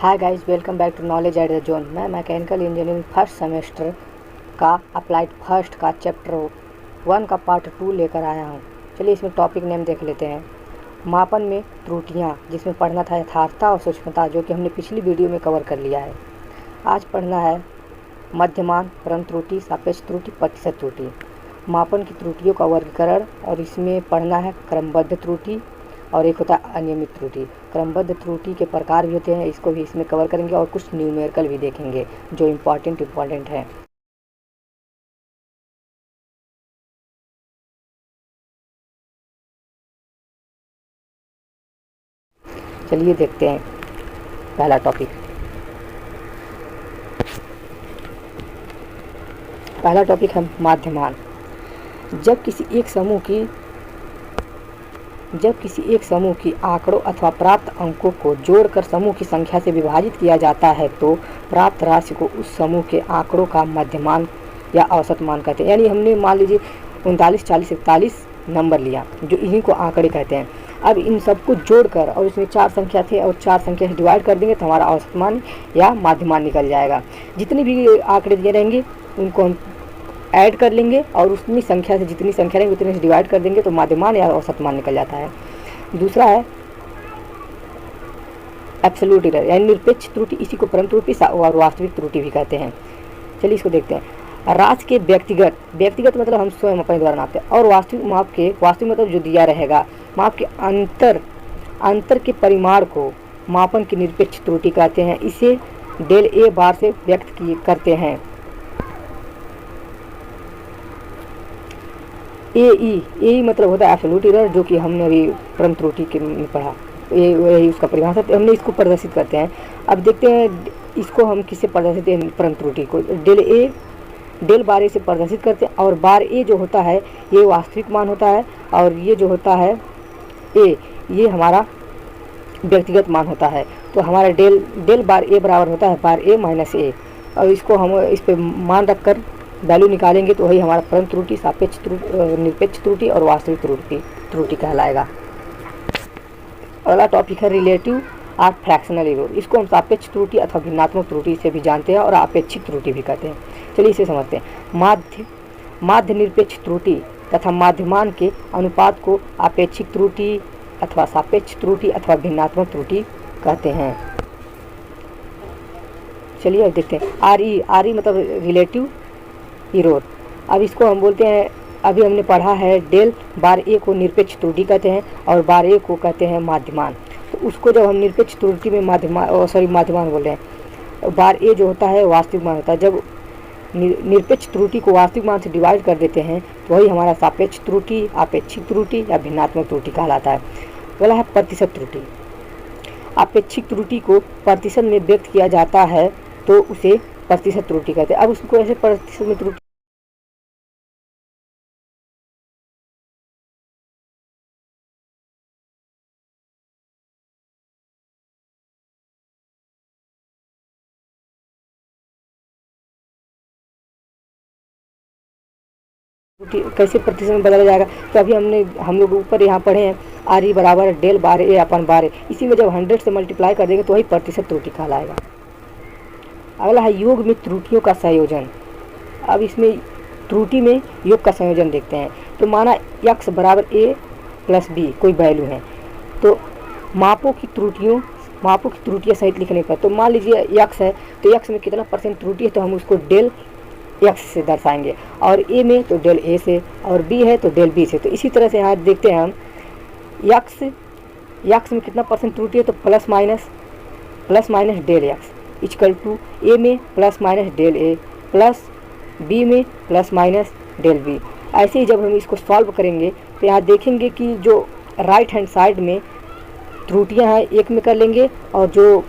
Hi guys, welcome back to knowledge at the zone. मैं mechanical engineering first semester का applied first का chapter 1 का part 2 लेकर आया हूँ। चलिए इसमें टॉपिक नेम देख लेते हैं। मापन में त्रुटियाँ, जिसमें पढ़ना था यथार्थता और सूक्ष्मता, जो कि हमने पिछली वीडियो में कवर कर लिया है। आज पढ़ना है मध्यमान, परम त्रुटि, सापेक्ष त्रुटि, प्रतिशत त्रुटि, मापन की त्रुटियों का वर्गीकरण, और इसमें पढ़ना है क्रमबद्ध त्रुटि और एक होता है अनियमित त्रुटि। क्रमबद्ध त्रुटि के प्रकार भी होते हैं, इसको भी इसमें कवर करेंगे और कुछ न्यूमेरिकल भी देखेंगे जो इम्पॉर्टेंट है। चलिए देखते हैं पहला टॉपिक। पहला टॉपिक है माध्यमान। जब किसी एक समूह की आंकड़ों अथवा प्राप्त अंकों को जोड़कर समूह की संख्या से विभाजित किया जाता है तो प्राप्त राशि को उस समूह के आंकड़ों का मध्यमान या औसत मान कहते हैं। यानी हमने मान लीजिए 39, 40, 41 नंबर लिया, जो इन्हीं को आंकड़े कहते हैं। अब इन सबको जोड़कर, और उसमें 4 संख्या थे और 4 संख्या से डिवाइड कर देंगे तो हमारा औसत मान या माध्यमान निकल जाएगा। जितने भी आंकड़े दिए रहेंगे उनको हम ऐड कर लेंगे और उतनी संख्या से, जितनी संख्या रहेंगे उतने से डिवाइड कर देंगे तो माध्यमान या औसत मान निकल जाता है। दूसरा है एब्सोल्यूट एरर, यानी निरपेक्ष त्रुटि। इसी को परम त्रुटि और वास्तविक त्रुटि भी कहते हैं। चलिए इसको देखते हैं। राशि के व्यक्तिगत मतलब हम स्वयं अपने द्वारा नापते हैं, और वास्तविक मतलब जो दिया रहेगा। माप के अंतर के परिमाण को मापन की निरपेक्ष त्रुटि कहते हैं। इसे डेल ए बार से व्यक्त करते हैं। ए मतलब होता है एब्सोल्यूट एरर, जो कि हमने अभी परम त्रुटि के में पढ़ा। यही उसका परिभाषा, हमने इसको प्रदर्शित करते हैं। अब देखते हैं इसको हम किससे प्रदर्शित हैं। परम त्रुटि को डेल बार ए से प्रदर्शित करते हैं, और बार ए जो होता है ये वास्तविक मान होता है, और ये जो होता है ए, ये हमारा व्यक्तिगत मान होता है। तो हमारा डेल बार ए बराबर होता है बार ए माइनस ए, और इसको हम इस पर मान रखकर वैल्यू निकालेंगे तो वही हमारा परम त्रुटि, सापेक्ष त्रुटि, निरपेक्ष त्रुटि और वास्तविक त्रुटि कहलाएगा। अगला टॉपिक है रिलेटिव और फ्रैक्शनल एरर। इसको हम सापेक्ष त्रुटि अथवा भिन्नात्मक त्रुटि से भी जानते हैं और आपेक्षिक त्रुटि भी कहते हैं। चलिए इसे समझते हैं। माध्य निरपेक्ष त्रुटि तथा माध्यमान के अनुपात को आपेक्षिक त्रुटि अथवा सापेक्ष त्रुटि अथवा भिन्नात्मक त्रुटि कहते हैं। चलिए अब देखते हैं आर ई मतलब रिलेटिव एरर। अब इसको हम बोलते हैं, अभी हमने पढ़ा है डेल बार ए को निरपेक्ष त्रुटि कहते हैं और बार ए को कहते हैं माध्यमान। तो उसको जब हम निरपेक्ष त्रुटि में माध्यमान बोल रहे हैं, बार ए जो होता है वास्तविक मान होता है। जब निरपेक्ष त्रुटि को वास्तविक मान से डिवाइड कर देते हैं तो वही हमारा सापेक्ष त्रुटि, आपेक्षिक त्रुटि या भिन्नात्मक त्रुटि कहलाता है। अगला है प्रतिशत त्रुटि। आपेक्षिक त्रुटि को प्रतिशत में व्यक्त किया जाता है तो उसे प्रतिशत त्रुटि कहते हैं। अब उसको ऐसे प्रतिशत में त्रुटि कैसे प्रतिशत में बदला जाएगा, तो अभी हम लोग ऊपर यहाँ पढ़े हैं आर ई बराबर डेल बार ए अपन बार ए। इसी में जब 100 से मल्टीप्लाई कर देंगे तो वही प्रतिशत त्रुटि कहलाएगा। अगला है योग में त्रुटियों का संयोजन। अब इसमें त्रुटि में योग का संयोजन देखते हैं। तो माना x बराबर a प्लस b कोई वैल्यू है, तो मापों की त्रुटियाँ सहित लिखने पर, तो मान लीजिए x है तो x में कितना परसेंट त्रुटि है तो हम उसको डेल x से दर्शाएंगे, और a में तो डेल a से, और b है तो डेल b से। तो इसी तरह से यहाँ देखते हैं हम x में कितना परसेंट त्रुटि है तो plus minus del x equal to a में plus minus del a plus b में प्लस माइनस डेल b। ऐसे ही जब हम इसको सॉल्व करेंगे तो यहाँ देखेंगे कि जो राइट हैंड साइड में त्रुटियाँ हैं एक में कर लेंगे और जो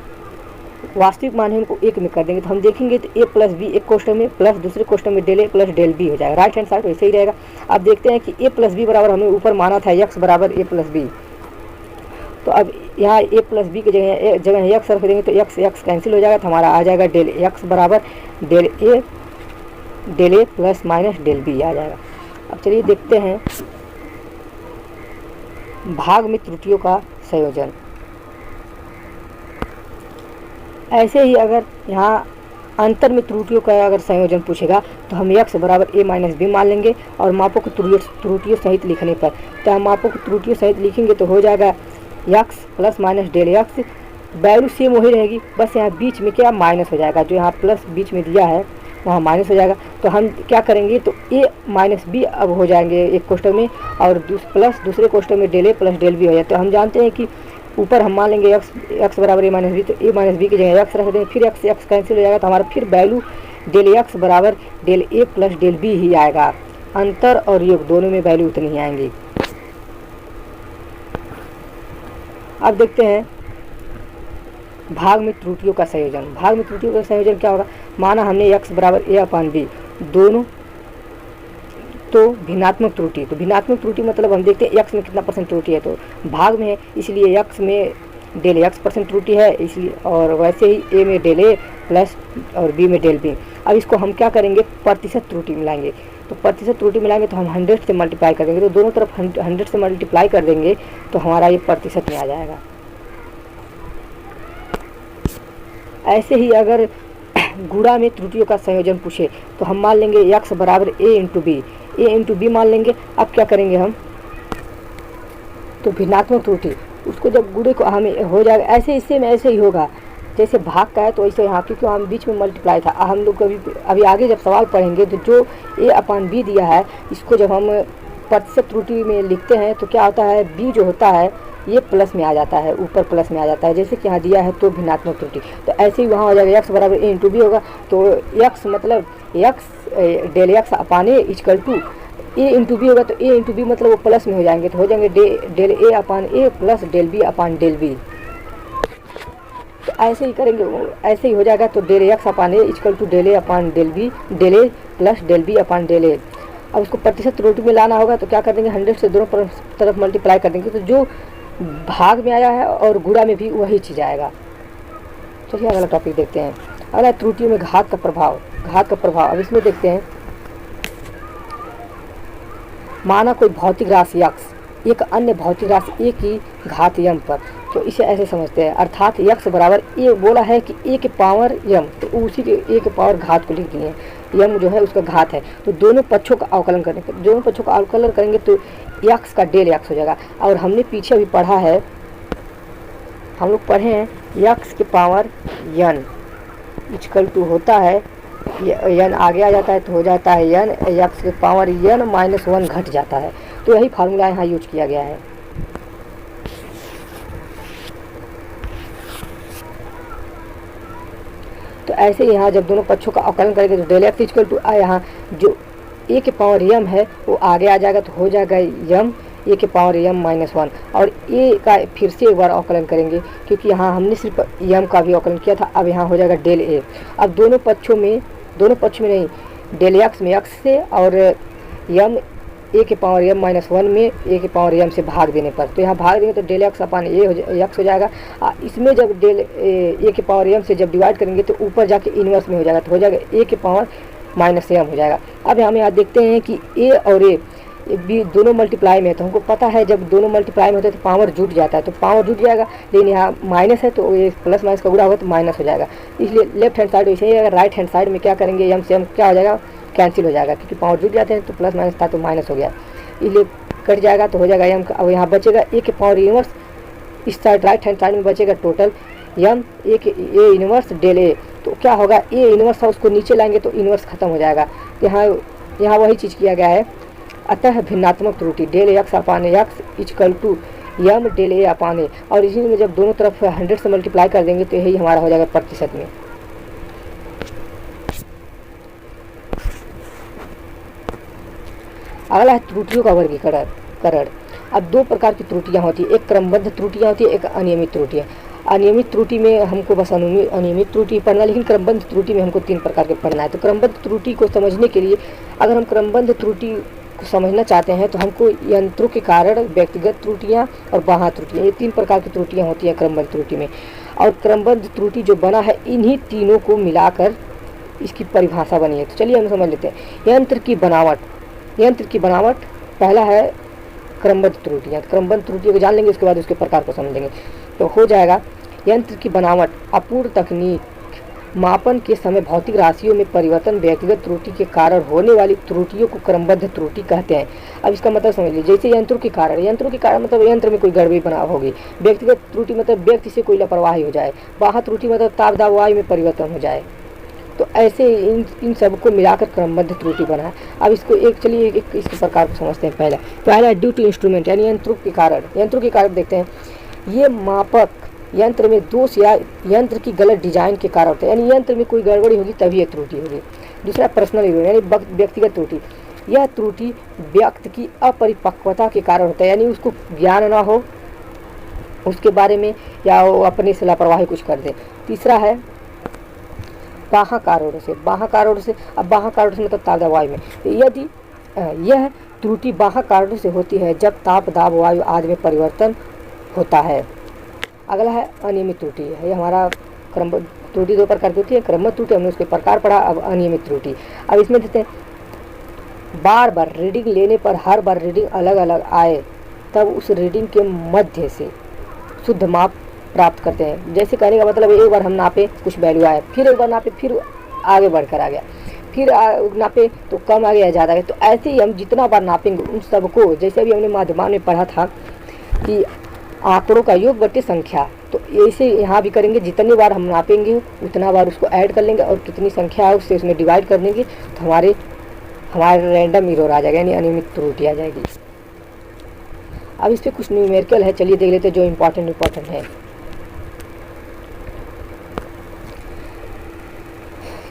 वास्तविक मान है उनको एक में कर देंगे, तो हम देखेंगे तो a प्लस बी एक क्वेश्चन में प्लस दूसरे क्वेश्चन में del a plus del b हो जाएगा। राइट हैंड साइड वैसे ही रहेगा। अब देखते हैं कि a प्लस बी बराबर हमें ऊपर माना था x बराबर a प्लस बी, तो अब यहाँ a प्लस बी की जगह x रख देंगे तो x कैंसिल हो जाएगा, तो हमारा आ जाएगा डेल x बराबर del a plus minus del b आ जाएगा। अब चलिए देखते हैं भाग में त्रुटियों का संयोजन। ऐसे ही अगर यहाँ अंतर में त्रुटियों का अगर संयोजन पूछेगा तो हम x बराबर a माइनस बी मान लेंगे और मापों को त्रुटियों सहित लिखने पर, तो हम मापों को त्रुटियों सहित लिखेंगे तो हो जाएगा x plus minus del x, value same वही रहेगी, बस यहाँ बीच में क्या माइनस हो जाएगा, जो यहाँ प्लस बीच में दिया है वहाँ माइनस हो जाएगा। तो हम क्या करेंगे तो a माइनस बी अब हो जाएंगे एक कोष्टक में और प्लस दूसरे कोष्टक में del a plus del B हो जाए। तो हम जानते हैं कि ऊपर हम मान लेंगे x बराबर a माइनस बी, तो a माइनस बी की जगह x रख देंगे, फिर x कैंसिल हो जाएगा, तो हमारा फिर वैल्यू डेल x बराबर del a plus del B ही आएगा। अंतर और योग दोनों में वैल्यू उतनी ही आएंगी। अब देखते हैं भाग में त्रुटियों का संयोजन। भाग में त्रुटियों का संयोजन क्या होगा, माना हमने x बराबर a अपान बी, दोनों तो भिन्नात्मक त्रुटि, तो भिन्नात्मक त्रुटि मतलब हम देखते हैं x में कितना परसेंट त्रुटि है, तो भाग में है इसलिए x में डेल x परसेंट त्रुटि है इसलिए, और वैसे ही a में डेल a प्लस और b में डेल b। अब इसको हम क्या करेंगे प्रतिशत त्रुटि मिलाएंगे, तो प्रतिशत त्रुटि मिलाएंगे तो हम 100 से मल्टीप्लाई कर देंगे, तो दोनों तरफ 100 से मल्टीप्लाई कर देंगे तो हमारा ये प्रतिशत में आ जाएगा। ऐसे ही अगर गुणा में त्रुटियों का संयोजन पूछे तो हम मान लेंगे x बराबर a इंटू बी मान लेंगे। अब क्या करेंगे हम, तो भिन्नात्मक त्रुटि उसको जब गुणे को हमें हो जाएगा, ऐसे इससे में ऐसे ही होगा जैसे भाग का है तो ऐसे यहाँ, क्योंकि हम बीच में मल्टीप्लाई था। हम लोग अभी आगे जब सवाल पढ़ेंगे तो जो a अपान बी दिया है इसको जब हम प्रतिशत त्रुटि में लिखते हैं तो क्या होता है, b जो होता है ये प्लस में आ जाता है, ऊपर प्लस में आ जाता है, जैसे कि यहाँ दिया है तो भिन्नात्मक त्रुटि। तो ऐसे ही वहाँ हो जाएगा x बराबर a इंटू बी होगा, तो x मतलब x del x upon A equal to a into B होगा, तो a इंटू बी मतलब वो प्लस में हो जाएंगे, तो हो जाएंगे del a upon A plus del B upon del B. तो ऐसे ही करेंगे, ऐसे ही हो जाएगा, तो del x upon A equal to del a upon del B, del a plus del B upon del a। अब उसको प्रतिशत त्रुटि में लाना होगा तो क्या कर देंगे 100 से दोनों तरफ मल्टीप्लाई कर देंगे, तो जो भाग में आया है और गुणा में भी वही चीज़ आएगा। चलिए अगला टॉपिक देखते हैं। अगला त्रुटियों में घात का प्रभाव। अब इसमें देखते हैं, माना कोई भौतिक राशि x एक अन्य भौतिक राशि a की घात m पर, तो इसे ऐसे समझते हैं, अर्थात x बराबर a बोला है कि a के पावर m, तो उसी के a के पावर घात को लिख दिए हैं, m जो है उसका घात है, तो दोनों पक्षों का अवकलन करेंगे तो x का डेल x हो जाएगा। और हमने पीछे भी पढ़ा है, हम लोग पढ़े हैं x के पावर n इक्वल टू होता है, n आगे आ जाता है तो हो जाता है n, x के पावर n माइनस 1 घट जाता है, तो यही फार्मूला यहाँ यूज किया गया है। तो ऐसे यहाँ जब दोनों पक्षों का अवकलन करेंगे तो डेल x इक्वल टू यहाँ जो a के पावर m है वो आगे आ जाएगा, तो हो जाएगा m a के पावर m माइनस 1, और a का फिर से एक बार अवकलन करेंगे क्योंकि यहाँ हमने सिर्फ m का भी अवकलन किया था, अब यहाँ हो जाएगा डेल a। अब दोनों पक्षों में नहीं, डेल x में x से और m a के पावर m माइनस 1 में a के पावर m से भाग देने पर, तो यहाँ भाग देंगे तो डेल x अपान x हो जाएगा। इसमें जब डेल a के पावर m से जब डिवाइड करेंगे तो ऊपर जाके इन्वर्स में हो जाएगा, तो हो जाएगा a के पावर माइनस m हो जाएगा। अब हम यहाँ देखते हैं कि a और a भी दोनों मल्टीप्लाई में है, तो हमको पता है जब दोनों मल्टीप्लाई में होते हैं तो पावर जुट जाता है, तो पावर जुट जाएगा, लेकिन यहाँ माइनस है तो ये प्लस माइनस का गुणा होगा तो माइनस हो जाएगा, इसलिए लेफ्ट हैंड साइड वैसे ही, अगर राइट हैंड साइड में क्या करेंगे m से m क्या हो जाएगा कैंसिल हो जाएगा, क्योंकि पावर जुट जाते हैं तो प्लस माइनस था तो माइनस हो गया, इसलिए कट जाएगा, तो हो जाएगा m का। अब यहाँ बचेगा a के पावर इनवर्स, इस साइड राइट हैंड साइड में बचेगा टोटल m a के a इनवर्स डेल a, तो क्या होगा a इनवर्स था उसको नीचे लाएंगे तो इनवर्स खत्म हो जाएगा, यहाँ वही चीज़ किया गया है। अतः भिन्नात्मक त्रुटि del x upon x equal to m del a upon a, और इसी में जब दोनों तरफ 100 से मल्टीप्लाई कर देंगे तो यही हमारा हो जाएगा प्रतिशत में। अगला है त्रुटियों का वर्गीकरण। अब दो प्रकार की त्रुटियां होती है, एक क्रमबद्ध त्रुटियां होती है, एक अनियमित त्रुटियां। अनियमित त्रुटि में हमको बस अनियमित त्रुटि पढ़ना है, लेकिन क्रमबद्ध त्रुटि में हमको 3 प्रकार के पढ़ना है। तो क्रमबद्ध त्रुटि को समझने के लिए अगर हम क्रमबद्ध त्रुटि को समझना चाहते हैं तो हमको यंत्रों के कारण व्यक्तिगत त्रुटियां और बाह्य त्रुटियां, ये 3 प्रकार की त्रुटियां होती हैं क्रमबद्ध त्रुटि में। और क्रमबद्ध त्रुटि जो बना है इन्हीं तीनों को मिलाकर इसकी परिभाषा बनी है। तो चलिए हम समझ लेते हैं। यंत्र की बनावट पहला है क्रमबद्ध त्रुटियाँ। क्रमबद्ध त्रुटियों को जान लेंगे, उसके बाद उसके प्रकार को समझेंगे। तो हो जाएगा यंत्र की बनावट अपूर्ण तकनीक मापन के समय भौतिक राशियों में परिवर्तन व्यक्तिगत त्रुटि के कारण होने वाली त्रुटियों को क्रमबद्ध त्रुटि कहते हैं। अब इसका मतलब समझ लीजिए, जैसे यंत्रों के कारण मतलब यंत्र में कोई गड़बड़ी बना होगी। व्यक्तिगत त्रुटि मतलब व्यक्ति से कोई लापरवाही हो जाए। बाह्य त्रुटि मतलब ताप दाब वायु में परिवर्तन हो जाए। तो ऐसे इन सबको मिलाकर क्रमबद्ध त्रुटि बना है। अब इसको चलिए इसके प्रकार को समझते हैं। पहला ड्यू टू इंस्ट्रूमेंट यानी यंत्रों के कारण देखते हैं। ये मापक यंत्र में दोष या यंत्र की गलत डिजाइन के कारण होता है, यानी यंत्र में कोई गड़बड़ी होगी तभी ये त्रुटि होगी। दूसरा पर्सनल एरर यानी व्यक्तिगत त्रुटि। यह त्रुटि व्यक्ति की अपरिपक्वता के कारण होता है, यानी उसको ज्ञान ना हो उसके बारे में, या वो अपने से लापरवाही कुछ कर दे। तीसरा है बाह्य कारणों से। अब बाह्य कारणों से मतलब ताप दाब वायु में। यदि यह त्रुटि बाह्य कारणों से होती है जब ताप दाब वायु आदि में परिवर्तन होता है। अगला है अनियमित त्रुटि। ये हमारा क्रमबद्ध त्रुटि दो प्रकार की होती है। क्रमबद्ध त्रुटि हमने उसके प्रकार पढ़ा। अब अनियमित त्रुटि, अब इसमें देते हैं बार बार रीडिंग लेने पर हर बार रीडिंग अलग अलग आए तब उस रीडिंग के मध्य से शुद्ध माप प्राप्त करते हैं। जैसे कहने का मतलब एक बार हम नापे कुछ वैल्यू आया, फिर एक बार नापे फिर आगे बढ़कर आ गया, फिर नापे तो कम आ गया ज़्यादा आ गया। तो ऐसे ही हम जितना बार नापेंगे उन सबको, जैसे अभी हमने माध्यमान में पढ़ा था कि आंकड़ों का योग बटे संख्या, तो ऐसे यहाँ भी करेंगे। जितनी बार हम नापेंगे उतना बार उसको ऐड कर लेंगे और कितनी संख्या है उससे उसमें डिवाइड कर देंगे तो हमारे रैंडम एरर आ जाएगा, यानी अनियमित त्रुटि आ जाएगी। अब इस पर कुछ न्यूमेरिकल है, चलिए देख लेते हैं जो इम्पोर्टेंट है।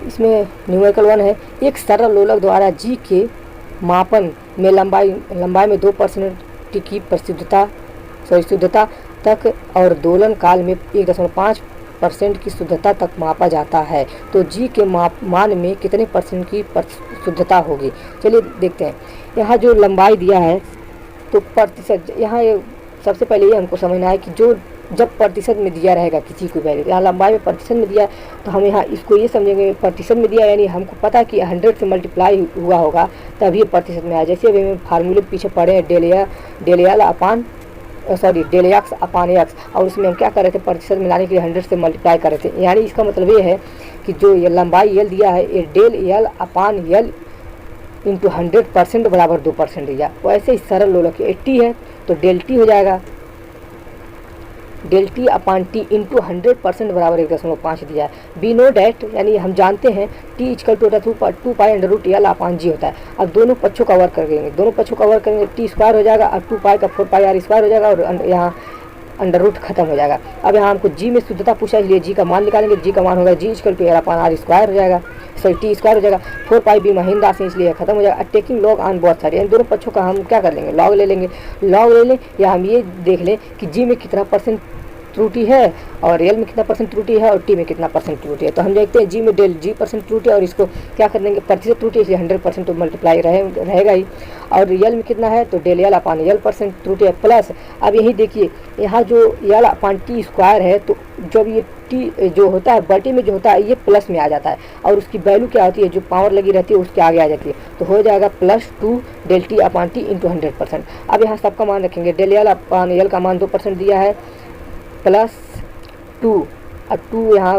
इसमें न्यूमेरिकल 1 है, एक सरल लोलक द्वारा जी के मापन में लंबाई में 2% की शुद्धता तक और दोलन काल में 1.5% की शुद्धता तक मापा जाता है, तो जी के मान में कितने % की शुद्धता होगी। चलिए देखते हैं। यहाँ जो लंबाई दिया है तो प्रतिशत, यहाँ सबसे पहले ये हमको समझना है कि जो जब प्रतिशत में दिया रहेगा किसी को वैल्यू, यहाँ लंबाई में प्रतिशत में दिया तो हम यहाँ इसको ये समझेंगे प्रतिशत में दिया, यानी हमको पता है कि 100 से मल्टीप्लाई हुआ होगा तभी ये प्रतिशत में आया। जैसे अभी हम फार्मूले पीछे पढ़े हैं डेल एक्स अपान एक्स, और उसमें हम क्या कर रहे थे, प्रतिशत में लाने के लिए 100 से मल्टीप्लाई कर रहे थे। यानी इसका मतलब ये है कि जो ये लंबाई यल दिया है ये del L upon L into 100% बराबर 2% दिया। वैसे ही सरल लोलक 80 है तो डेल टी हो जाएगा, del T upon T into 100% बराबर 1.5 दिया है। बी नो डैट यानी हम जानते हैं T equal to 2 pi under root L upon g होता है। अब दोनों पक्षों का वर्क करेंगे, टी स्क्वायर हो जाएगा और 2 पाई का 4 पाई आर स्क्वायर हो जाएगा और यहाँ अंडर रूट खत्म हो जाएगा। अब यहाँ हमको जी में शुद्धता पूछा, इसलिए जी का मान निकालेंगे। जी का मान होगा G equal to L upon R square हो जाएगा, सॉरी टी स्क्वायर हो जाएगा। 4 पाई बी महीन राशि इसलिए खत्म हो जाएगा। Taking log on both side, इन दोनों पक्षों का हम क्या कर लेंगे, लॉग ले लें, या हम ये देख लें कि जी में कितना % त्रुटि है और रियल में कितना % त्रुटि है और टी में कितना % त्रुटि है। तो हम देखते हैं जी में डेल जी % त्रुटि और इसको क्या कर देंगे प्रतिशत त्रुटि, इसलिए 100% तो मल्टीप्लाई रहेगा ही। और रियल में कितना है तो डेल यल अपान यल % त्रुटि है प्लस। अब यही देखिए यहाँ जो यल अपान टी स्क्वायर है तो जब ये टी जो होता है बटे में जो होता है ये प्लस में आ जाता है और उसकी वैल्यू क्या होती है, जो पावर लगी रहती है उसके आगे आ जाती है, तो हो जाएगा +2 del T upon T into 100%। अब यहाँ सबका मान रखेंगे, डेल यल अपान यल का मान 2% दिया है +2, अब 2 यहाँ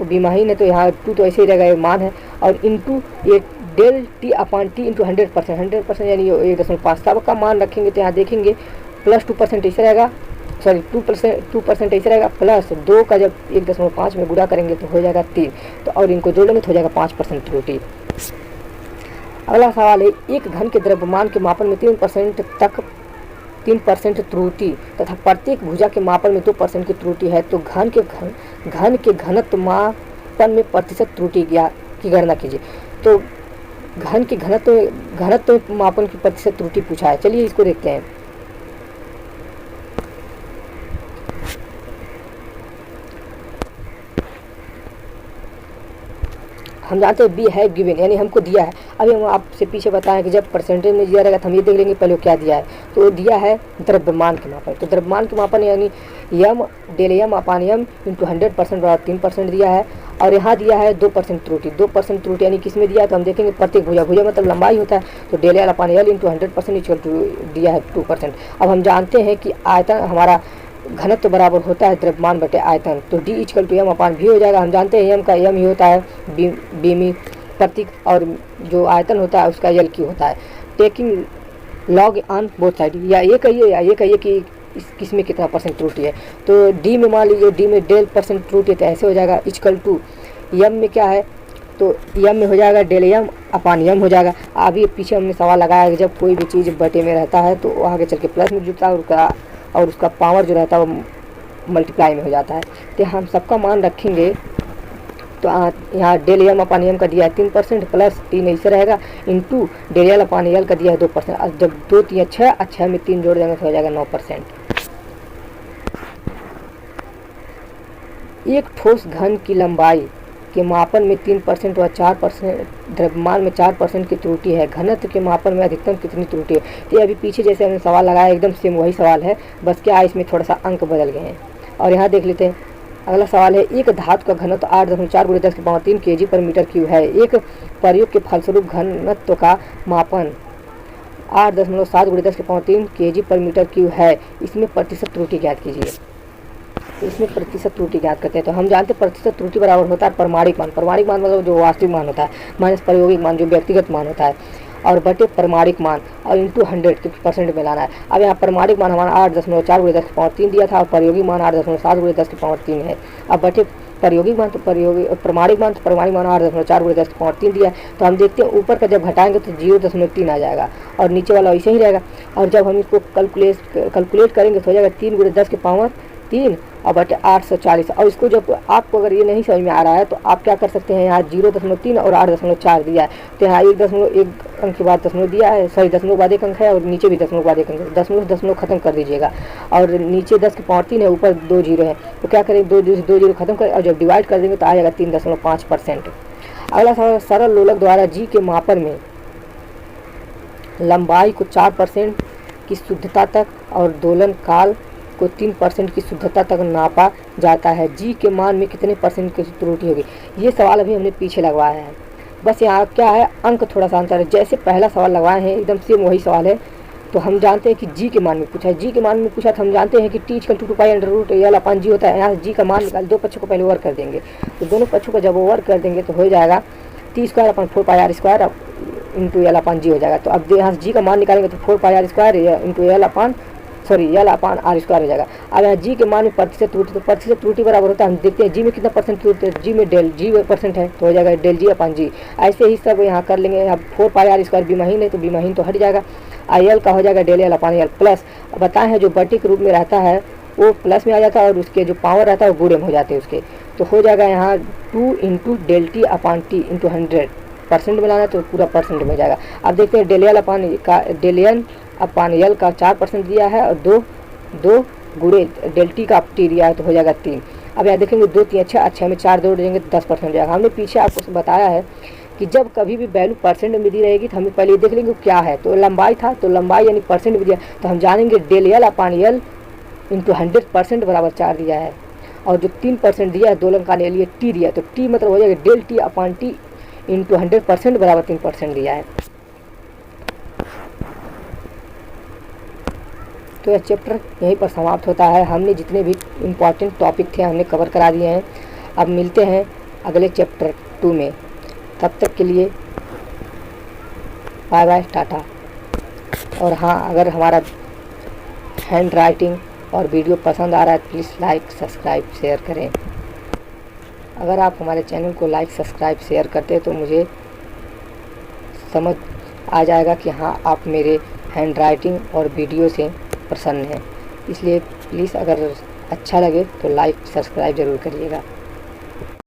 बीमाहीन है तो यहाँ 2 तो ऐसे ही रहेगा, ये मान है, और इंटू ये del T upon T into 100% यानी 1.5 सबका मान रखेंगे तो यहाँ देखेंगे +2% ऐसे रहेगा, सॉरी 2% ऐसे रहेगा, प्लस 2 का जब 1.5 में गुणा करेंगे तो हो जाएगा 3, तो और इनको जोड़ लेंगे तो हो जाएगा 5% त्रुटि। अगला सवाल है, एक घन के द्रव्यमान के मापन में 3% त्रुटि तथा प्रत्येक भुजा के मापन में 2% की त्रुटि है, तो घन के घनत्व मापन में प्रतिशत त्रुटि की गणना कीजिए। तो घन के घनत्व मापन की प्रतिशत त्रुटि पूछा है, चलिए इसको देखते हैं। हम जानते हैं बी है गिवन, यानी हमको दिया है। अभी हम आपसे पीछे बताएं कि जब परसेंटेज में दिया रहेगा तो हम ये देख लेंगे पहले क्या दिया है। तो दिया है द्रव्यमान के मापन, तो द्रव्यमान के मापन यानी यम डेल यम अपान यम इंटू 100% बराबर 3% दिया है, और यहाँ दिया है 2% त्रुटि। 2% त्रुटि यानी किस में दिया है तो हम देखेंगे प्रत्येक भुजा मतलब लंबाई होता है, तो del L upon L into 100% equal to दिया है 2%। अब हम जानते हैं कि आयतन हमारा घनत्व तो बराबर होता है द्रव्यमान बटे आयतन, तो D equal to m upon v हो जाएगा। हम जानते हैं m का m ही होता है बीमी प्रतीक, और जो आयतन होता है उसका l क्यू होता है। Taking log on both side, या ये कहिए कि किसमें कितना परसेंट त्रुटि है। तो D में मान लीजिए D में डेल परसेंट त्रुटि है, तो ऐसे हो जाएगा इक्वल टू m में क्या है, तो m में हो जाएगा डेल m अपान m हो जाएगा। अभी पीछे हमने सवाल लगाया कि जब कोई भी चीज़ बटे में रहता है तो आगे चल के प्लस में जुड़ता है और उसका पावर जो रहता है वो मल्टीप्लाई में हो जाता है। तो हम सबका मान रखेंगे, तो यहाँ डेल एम अपान एम का दिया है 3% प्लस 3 ऐसे रहेगा, इंटू डेल एल अपान एल का दिया है 2%। जब 2 3 6 और 6 में 3 जोड़ देंगे तो हो जाएगा 9%। एक ठोस घन की लंबाई के मापन में 3% व 4% द्रव्यमान में 4% की त्रुटि है, घनत्व के मापन में अधिकतम कितनी त्रुटि है। तो ये अभी पीछे जैसे हमने सवाल लगाया एकदम सेम वही सवाल है, बस क्या इसमें थोड़ा सा अंक बदल गए हैं। और यहाँ देख लेते हैं, अगला सवाल है, एक धातु का घनत्व 8.4 × 10⁻³ kg/m³ है। एक प्रयोग के फलस्वरूप घनत्व का मापन 8.7 × 10⁻³ kg/m³ है। इसमें प्रतिशत त्रुटि ज्ञात कीजिए। इसमें प्रतिशत त्रुटि ज्ञात करते हैं, तो हम जानते हैं प्रतिशत त्रुटि बराबर होता है प्रमाणिक मान। प्रमाणिक मान मतलब जो वास्तविक मान होता है, माइनस प्रायोगिक मान जो व्यक्तिगत मान होता है, और बटे प्रमाणिक मान और इंटू 100 क्योंकि परसेंट में लाना है। अब यहाँ प्रमाणिक मान हमारा 8.4 × 10⁻³ दिया था और प्रायोगिक मान 8.7 × 10⁻³ है। अब बटे प्रायोगिक मान तो प्रमाणिक मान 8.4 × 10⁻³ दिया। तो हम देखते हैं ऊपर का जब घटाएंगे तो 0.3 आ जाएगा और नीचे वाला वैसे ही रहेगा। और जब हम इसको कैलकुलेट करेंगे तो हो जाएगा 3 × 10⁻³ और बटे 840। और इसको जब आपको अगर ये नहीं समझ में आ रहा है तो आप क्या कर सकते हैं, यहाँ 0.3 और 8.4 दिया है, तो यहाँ 1 अंक के बाद दशमलव दिया है, सॉरी दशमलव के बाद एक अंक है और नीचे भी दशमलव के बाद एक अंक है, दशमलव खत्म कर दीजिएगा। और नीचे 10⁻³ है, ऊपर 2 जीरो है, तो क्या करें 2 जीरो खत्म करें और जब डिवाइड कर देंगे तो आ जाएगा 3.5%। अगला सवाल, सरल लोलक द्वारा जी के मापन में लंबाई को 4% की शुद्धता तक और दोलन काल को 3% की शुद्धता तक नापा जाता है, जी के मान में कितने % की त्रुटि होगी। ये सवाल अभी हमने पीछे लगवाया है, बस यहाँ क्या है अंक थोड़ा सा अंतर है। जैसे पहला सवाल लगवाए हैं एकदम सेम वही सवाल है। तो हम जानते हैं कि जी के मान में पूछा है, जी के मान में पूछा तो हम जानते हैं कि t = 2π√L/g होता है। यहाँ जी का मान निकाल, दो पक्षों को पहले ओवर कर देंगे, तो दोनों पक्षों को जब ओवर कर देंगे तो हो जाएगा t² × L/g हो जाएगा। तो अब यहाँ से जी का मान निकालेंगे तो 4πr² × L/r² हो जाएगा। अब यहाँ जी के मान में प्रतिशत त्रुटि, तो प्रतिशत त्रुटि बराबर होता है, हम देखते हैं जी में कितना परसेंट त्रुटि है, जी में डेल जी % है तो हो जाएगा डेल g/g। ऐसे ही सब यहाँ कर लेंगे। अब 4πr² बीमहीन है तो बीमहीन तो हट जाएगा, IL का हो जाएगा डेल L/L प्लस बताए हैं जो बटे के रूप में रहता है वो प्लस में आ जाता है और उसके जो पावर रहता है वो गुणे में हो जाते हैं उसके, तो हो जाएगा यहाँ 2 × ∆t/t × 100% में लाना तो पूरा परसेंट में हो जाएगा। अब देखते हैं डेल L/L का 4% दिया है और 2 गुणे ∆t का t दिया है तो हो जाएगा 3। अब यहाँ देखेंगे 2 3 6 में 4 जोड़ देंगे तो 10% हो जाएगा। हमने पीछे आपको बताया है कि जब कभी भी वैल्यू परसेंट में दी रहेगी तो हमें पहले देख लेंगे क्या है। तो लंबाई था तो लंबाई यानी परसेंट में दिया तो हम जानेंगे डेल L/L × 100% बराबर 4 दिया है और जो 3% दिया है दोलन का लिए t दिया है तो t मतलब हो जाएगा डेल t/t × 100% बराबर 3% दिया है। तो यह चैप्टर यहीं पर समाप्त होता है। हमने जितने भी इम्पॉर्टेंट टॉपिक थे हमने कवर करा दिए हैं। अब मिलते हैं अगले चैप्टर 2 में, तब तक के लिए बाय बाय टाटा। और हाँ, अगर हमारा हैंड राइटिंग और वीडियो पसंद आ रहा है प्लीज़ लाइक सब्सक्राइब शेयर करें। अगर आप हमारे चैनल को लाइक सब्सक्राइब शेयर करते हैं तो मुझे समझ आ जाएगा कि हाँ आप मेरे हैंड राइटिंग और वीडियो से प्रसन्न हैं। इसलिए प्लीज़ अगर अच्छा लगे तो लाइक सब्सक्राइब ज़रूर करिएगा।